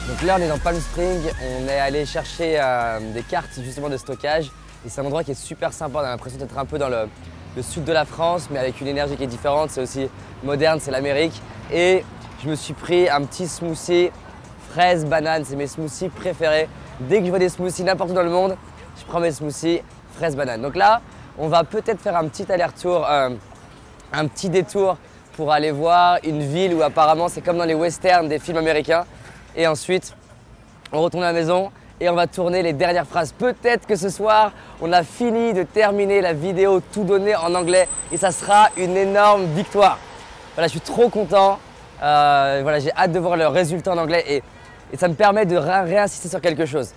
Donc là on est dans Palm Springs, on est allé chercher des cartes justement de stockage et c'est un endroit qui est super sympa, on a l'impression d'être un peu dans le sud de la France mais avec une énergie qui est différente, c'est aussi moderne, c'est l'Amérique. Et je me suis pris un petit smoothie fraise banane, c'est mes smoothies préférés. Dès que je vois des smoothies n'importe où dans le monde, je prends mes smoothies fraise banane. Donc là on va peut-être faire un petit aller-retour, un petit détour pour aller voir une ville où apparemment c'est comme dans les westerns des films américains. Et ensuite, on retourne à la maison et on va tourner les dernières phrases. Peut-être que ce soir, on a fini de terminer la vidéo tout donné en anglais et ça sera une énorme victoire. Voilà, je suis trop content. Voilà, j'ai hâte de voir le résultat en anglais et ça me permet de réinsister sur quelque chose.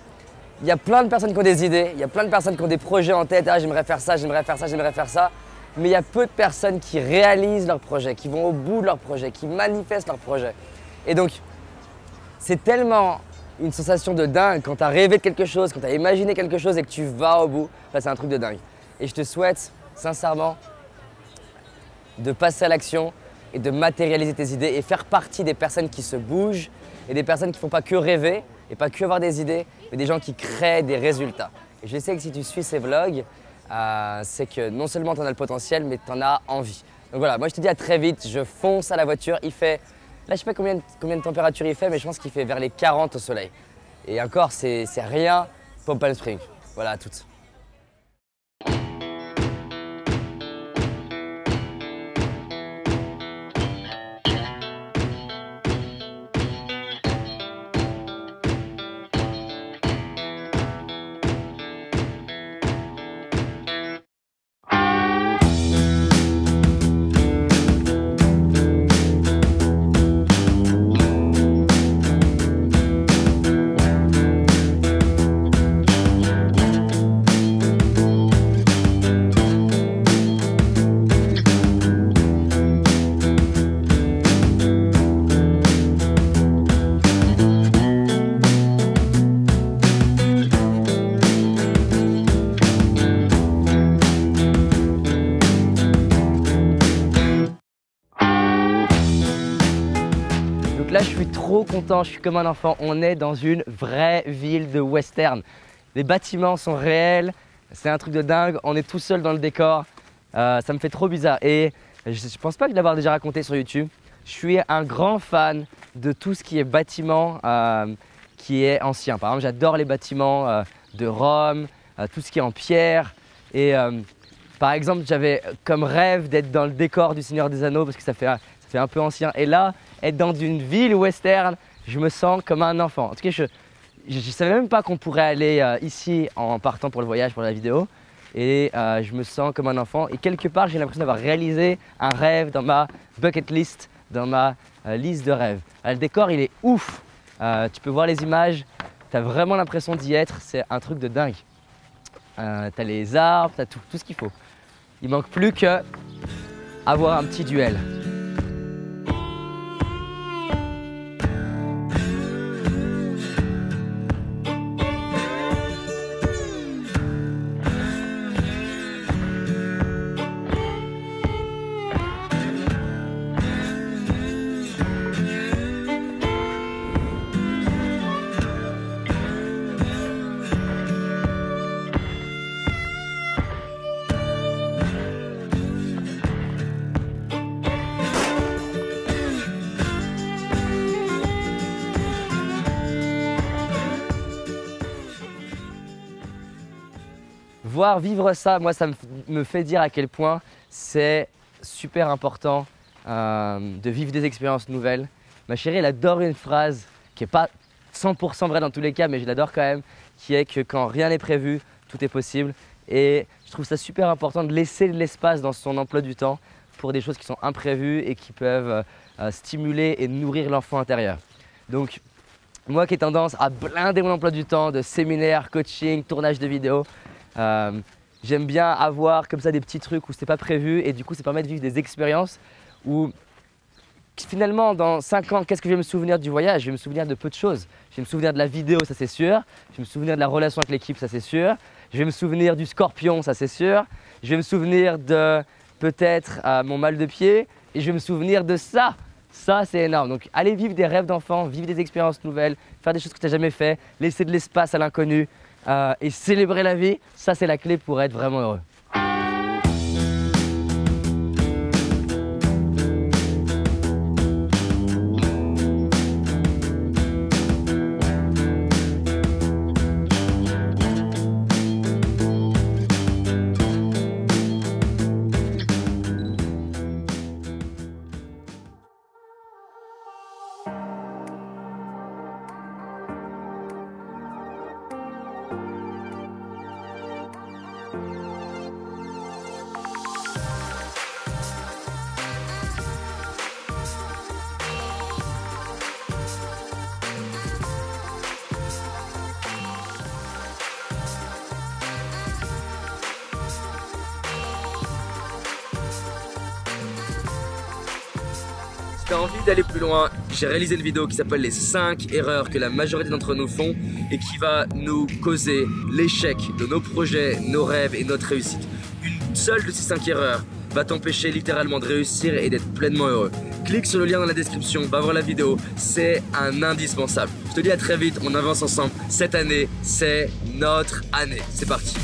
Il y a plein de personnes qui ont des idées, il y a plein de personnes qui ont des projets en tête. Ah, j'aimerais faire ça, j'aimerais faire ça, j'aimerais faire ça. Mais il y a peu de personnes qui réalisent leurs projets, qui vont au bout de leurs projets, qui manifestent leurs projets. Et donc, c'est tellement une sensation de dingue quand tu as rêvé de quelque chose, quand tu as imaginé quelque chose et que tu vas au bout. Là, c'est un truc de dingue. Et je te souhaite sincèrement de passer à l'action et de matérialiser tes idées et faire partie des personnes qui se bougent et des personnes qui ne font pas que rêver et pas que avoir des idées, mais des gens qui créent des résultats. Et je sais que si tu suis ces vlogs, c'est que non seulement tu en as le potentiel, mais tu en as envie. Donc voilà, moi je te dis à très vite, je fonce à la voiture, il fait... Là, je ne sais pas combien de température il fait, mais je pense qu'il fait vers les 40 au soleil. Et encore, c'est rien pour Palm Springs. Voilà, à toutes. Là, je suis trop content, je suis comme un enfant. On est dans une vraie ville de western. Les bâtiments sont réels, c'est un truc de dingue. On est tout seul dans le décor. Ça me fait trop bizarre. Et je pense pas que l'avoir déjà raconté sur YouTube. Je suis un grand fan de tout ce qui est bâtiment qui est ancien. Par exemple, j'adore les bâtiments de Rome, tout ce qui est en pierre. Et par exemple, j'avais comme rêve d'être dans le décor du Seigneur des Anneaux parce que ça fait un peu ancien. Et là, être dans une ville western, je me sens comme un enfant. En tout cas, je ne savais même pas qu'on pourrait aller ici en partant pour le voyage, pour la vidéo. Et je me sens comme un enfant. Et quelque part, j'ai l'impression d'avoir réalisé un rêve dans ma bucket list, dans ma liste de rêves. Le décor, il est ouf. Tu peux voir les images, tu as vraiment l'impression d'y être. C'est un truc de dingue. Tu as les arbres, tu as tout ce qu'il faut. Il manque plus que avoir un petit duel. Voir vivre ça, moi ça me fait dire à quel point c'est super important de vivre des expériences nouvelles. Ma chérie, elle adore une phrase qui n'est pas 100% vraie dans tous les cas, mais je l'adore quand même, qui est que quand rien n'est prévu, tout est possible. Et je trouve ça super important de laisser de l'espace dans son emploi du temps pour des choses qui sont imprévues et qui peuvent stimuler et nourrir l'enfant intérieur. Donc, moi qui ai tendance à blinder mon emploi du temps de séminaires, coaching, tournage de vidéos, j'aime bien avoir comme ça des petits trucs où c'est pas prévu et du coup ça permet de vivre des expériences où finalement dans 5 ans, qu'est-ce que je vais me souvenir du voyage? Je vais me souvenir de peu de choses. Je vais me souvenir de la vidéo, ça c'est sûr. Je vais me souvenir de la relation avec l'équipe, ça c'est sûr. Je vais me souvenir du scorpion, ça c'est sûr. Je vais me souvenir de peut-être mon mal de pied et je vais me souvenir de ça. Ça, c'est énorme. Donc, allez vivre des rêves d'enfants, vivre des expériences nouvelles, faire des choses que tu n'as jamais fait, laisser de l'espace à l'inconnu et célébrer la vie. Ça, c'est la clé pour être vraiment heureux. Si tu as envie d'aller plus loin, j'ai réalisé une vidéo qui s'appelle les 5 erreurs que la majorité d'entre nous font et qui va nous causer l'échec de nos projets, nos rêves et notre réussite. Une seule de ces 5 erreurs va t'empêcher littéralement de réussir et d'être pleinement heureux. Clique sur le lien dans la description, va voir la vidéo, c'est un indispensable. Je te dis à très vite, on avance ensemble. Cette année, c'est notre année. C'est parti.